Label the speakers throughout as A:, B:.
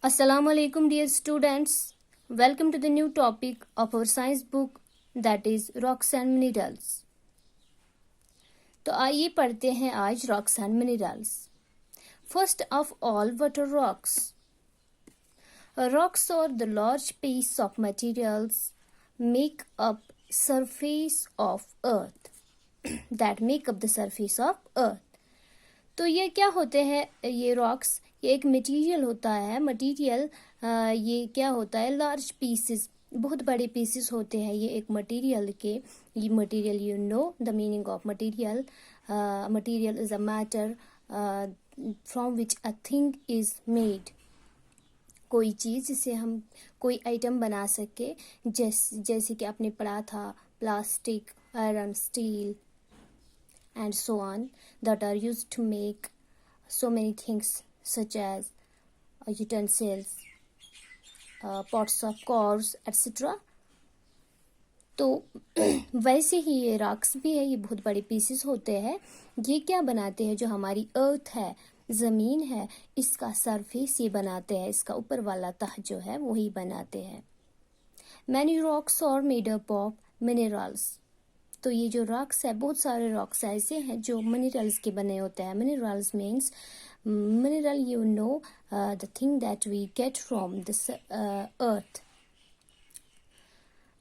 A: Assalamu alaikum dear students. Welcome to the new topic of our science book that is rocks and minerals. तो आइए पढ़ते हैं आज rocks and minerals. First of all, what are rocks? Rocks are the large piece of materials make up surface of earth that make up the surface of earth. तो ये क्या होते हैं ये रॉक्स? ये एक मटेरियल होता है। मटेरियल ये क्या होता है? लार्ज पीसेस, बहुत बड़े पीसेस होते हैं ये एक मटेरियल के। ये material, you know the meaning of material. Material is a matter from which a thing is made. कोई चीज़ जिसे हम कोई आइटम बना सके, जैसे कि आपने पढ़ा था plastic, iron, steel and so on that are used to make so many things such as utensils, pots of cars, etc. तो वैसे ही ये रॉक्स भी है, ये बहुत बड़े पीसेस होते हैं। ये क्या बनाते हैं? जो हमारी अर्थ है, ज़मीन है, इसका सरफेस ये बनाते हैं, इसका ऊपर वाला तह जो है वही बनाते हैं। Many rocks are made up of minerals. तो ये जो रॉक्स है, बहुत सारे रॉक्स ऐसे हैं जो मिनरल्स के बने होते हैं। Minerals means mineral, you know the thing that we get from this earth.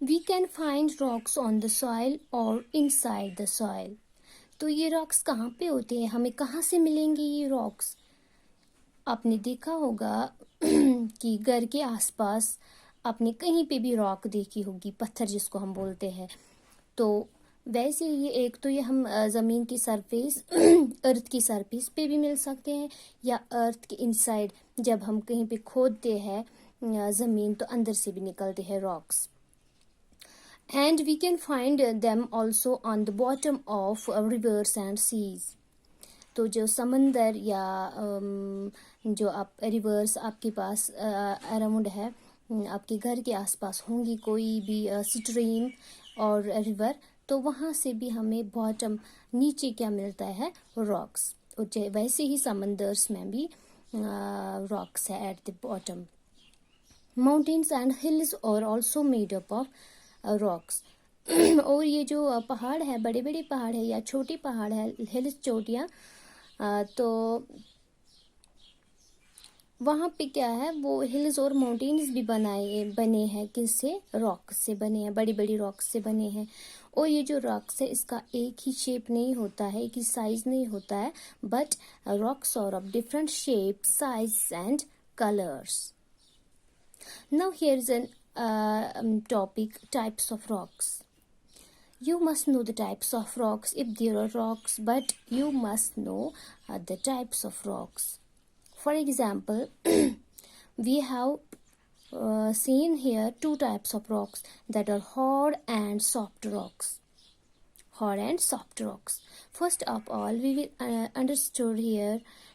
A: We can find rocks on the soil और इनसाइड द सॉइल। तो ये रॉक्स कहाँ पे होते हैं? हमें कहाँ से मिलेंगे ये रॉक्स? आपने देखा होगा कि घर के आसपास आपने कहीं पे भी रॉक देखी होगी, पत्थर जिसको हम बोलते हैं। तो वैसे ये एक तो ये हम ज़मीन की सरफेस अर्थ की सरफेस पे भी मिल सकते हैं, या अर्थ के इनसाइड जब हम कहीं पे खोदते हैं ज़मीन तो अंदर से भी निकलते हैं rocks. And we can find them also on the bottom of rivers and seas. तो जो समंदर या जो आप रिवर्स आपके पास अराउंड है, आपके घर के आसपास होंगी कोई भी स्ट्रीम और रिवर, तो वहाँ से भी हमें बॉटम, नीचे क्या मिलता है? रॉक्स। और वैसे ही समंदर्स में भी रॉक्स है at the bottom. Mountains and hills are also made up of rocks. और ये जो पहाड़ है, बड़े बड़े पहाड़ है या छोटे पहाड़ है, हिल्स, चोटियाँ, तो वहाँ पे क्या है, वो हिल्स और माउंटेन्स भी बने हैं किससे? रॉक से बने हैं, बड़ी बड़ी रॉक से बने हैं। और ये जो रॉक्स है इसका एक ही शेप नहीं होता है, एक ही साइज नहीं होता है, but rocks are of different shape, size and colours. Now here is an topic, types of rocks. You must know the types of rocks if there are rocks, but you must know the types of rocks. For example, we have seen here two types of rocks that are hard and soft rocks. Hard and soft rocks. First of all, we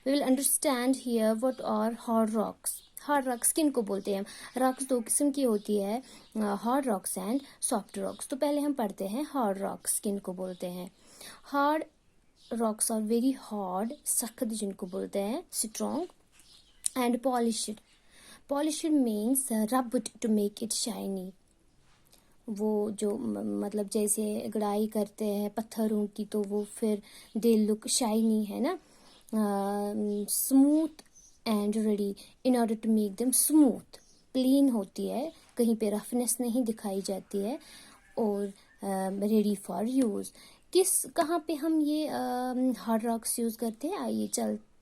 A: will understand here what are hard rocks. Hard rocks किन को बोलते हैं? Rocks दो किस्म की होती है, hard rocks and soft rocks. तो पहले हम पढ़ते हैं हार्ड रॉक्स किन को बोलते हैं। Hard rocks are very hard, सख्त जिनको बोलते हैं, strong and polished. Polished means rubbed to make it shiny. वो जो मतलब जैसे गुड़ाई करते हैं पत्थरों की तो वो फिर दे लुक शाइनी, है ना। Smooth and ready in order to make them smooth, clean होती है, कहीं पे रफनेस नहीं दिखाई जाती है, और रेडी फॉर यूज़। कहाँ पे हम ये हार्ड रॉक्स यूज़ करते हैं? आइए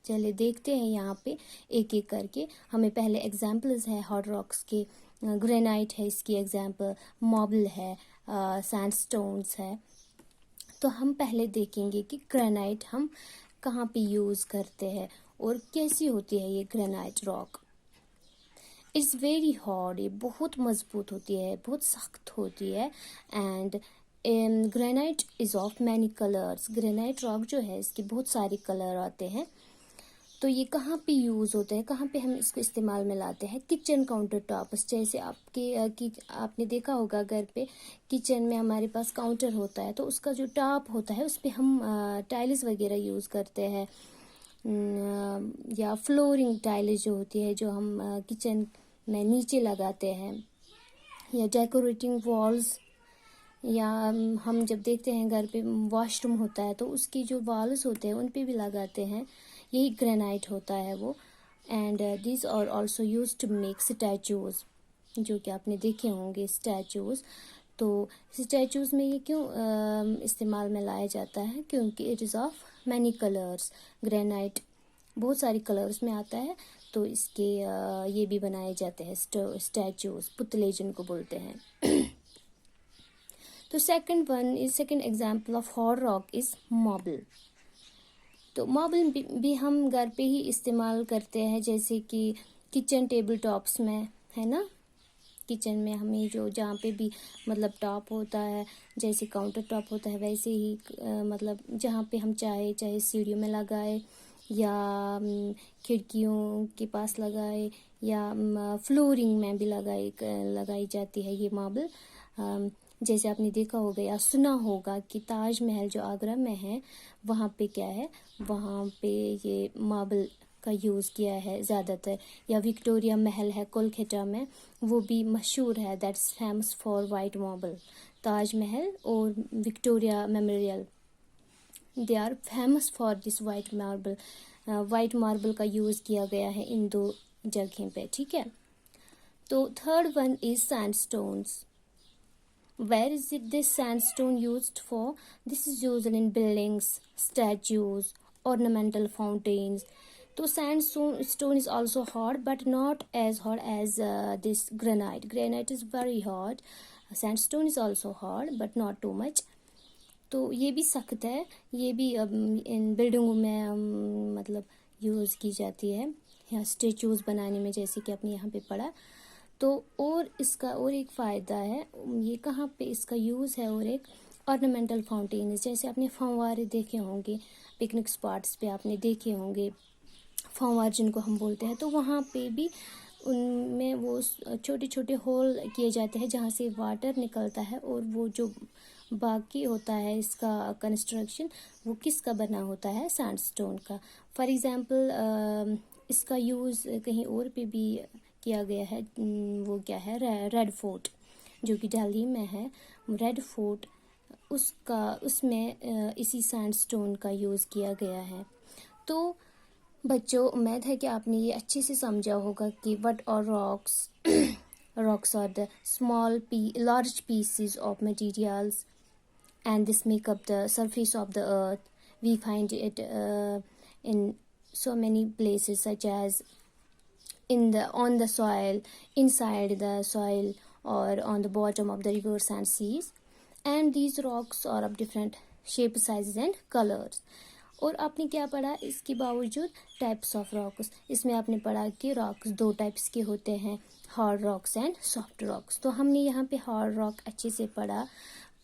A: चले देखते हैं यहाँ पे एक एक करके। हमें पहले एग्जाम्पल्स है हार्ड रॉक्स के। ग्रेनाइट है इसकी एग्जाम्पल, मार्बल है, सैंडस्टोन्स है। तो हम पहले देखेंगे कि ग्रेनाइट हम कहाँ पे यूज़ करते हैं और कैसी होती है ये granite rock. It's very hard, ये बहुत मजबूत होती है, बहुत सख्त होती है। And granite is of many colours. Granite rock जो है इसके बहुत सारे कलर आते हैं। तो ये कहाँ पे यूज़ होता है, कहाँ पे हम इसको इस्तेमाल में लाते हैं? किचन काउंटर टॉप्स, जैसे आपने देखा होगा घर पे किचन में हमारे पास काउंटर होता है, तो उसका जो टॉप होता है उस पर हम टाइल्स वगैरह यूज़ करते हैं। या फ्लोरिंग टाइल्स जो होती है जो हम किचन में नीचे लगाते हैं, या डेकोरेटिंग वॉल्स, या हम जब देखते हैं घर पे वॉशरूम होता है तो उसकी जो वॉल्स होते हैं उन पे भी लगाते हैं, यही ग्रेनाइट होता है वो। And this are also used to make statues, जो कि आपने देखे होंगे स्टैचूज। तो स्टैचूज में ये क्यों इस्तेमाल में लाया जाता है, क्योंकि it is of many colours. Granite बहुत सारी कलर्स में आता है, तो इसके ये भी बनाए जाते हैं स्टैचूज, पुतले जिनको बोलते हैं। तो second example of hard rock is marble. तो मार्बल भी हम घर पे ही इस्तेमाल करते हैं, जैसे कि किचन टेबल टॉप्स में, है ना। किचन में हमें जो जहाँ पे भी मतलब टॉप होता है, जैसे काउंटर टॉप होता है, वैसे ही मतलब जहाँ पे हम चाहे सीढ़ियों में लगाए, या खिड़कियों के पास लगाए, या फ्लोरिंग में भी लगाई जाती है ये मार्बल। जैसे आपने देखा होगा या सुना होगा कि ताजमहल जो आगरा में है, वहाँ पे क्या है, वहाँ पे ये मार्बल का यूज़ किया है ज़्यादातर। या विक्टोरिया महल है कोलकाता में, वो भी मशहूर है, that's famous for white marble. Taj Mahal और Victoria memorial, they are famous for this white marble. White marble का यूज़ किया गया है इन दो जगह पे, ठीक है। तो third one is sandstones. Where is it this sandstone used for? This is used in buildings, statues, ornamental fountains. So sandstone is also hard, but not as hard as this granite. Granite is very hard. Sandstone is also hard, but not too much. तो ये भी सख्त है, ये भी इन बिल्डिंगों में मतलब यूज़ की जाती है, या स्टेचूज बनाने में, जैसे कि आपने यहाँ पे पढ़ा। तो और इसका और एक फ़ायदा है, ये कहाँ पे इसका यूज़ है, और एक ऑर्नामेंटल फाउंटेन, जैसे आपने फंवारे देखे होंगे, पिकनिक स्पॉट्स पे आपने देखे होंगे फंवार जिनको हम बोलते हैं, तो वहाँ पे भी उनमें वो छोटे छोटे होल किए जाते हैं जहाँ से वाटर निकलता है, और वो जो बाकी होता है इसका कंस्ट्रक्शन, वो किसका बना होता है, सैंडस्टोन का। फॉर एग्जांपल इसका यूज़ कहीं और पे भी किया गया है, वो क्या है, रेड फोर्ट जो कि दिल्ली में है, रेड फोर्ट, उसमें इसी सैंडस्टोन का यूज़ किया गया है। तो बच्चों, उम्मीद है कि आपने ये अच्छे से समझा होगा कि what are rocks. Rocks are the large pieces of materials, and this make up the surface of the earth. We find it in so many places, such as on the soil, inside the soil, or on the bottom of the rivers and seas. And these rocks are of different shape, sizes and colors. और आपने क्या पढ़ा इसके बावजूद, types of rocks. इसमें आपने पढ़ा कि रॉक्स दो टाइप्स के होते हैं, hard rocks and soft rocks. तो हमने यहाँ पे हार्ड रॉक अच्छे से पढ़ा,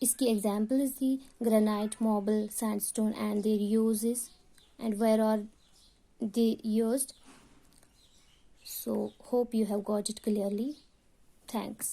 A: इसकी एग्जाम्पल्स दी, granite, marble, sandstone and their uses and where are they used. So hope you have got it clearly. Thanks.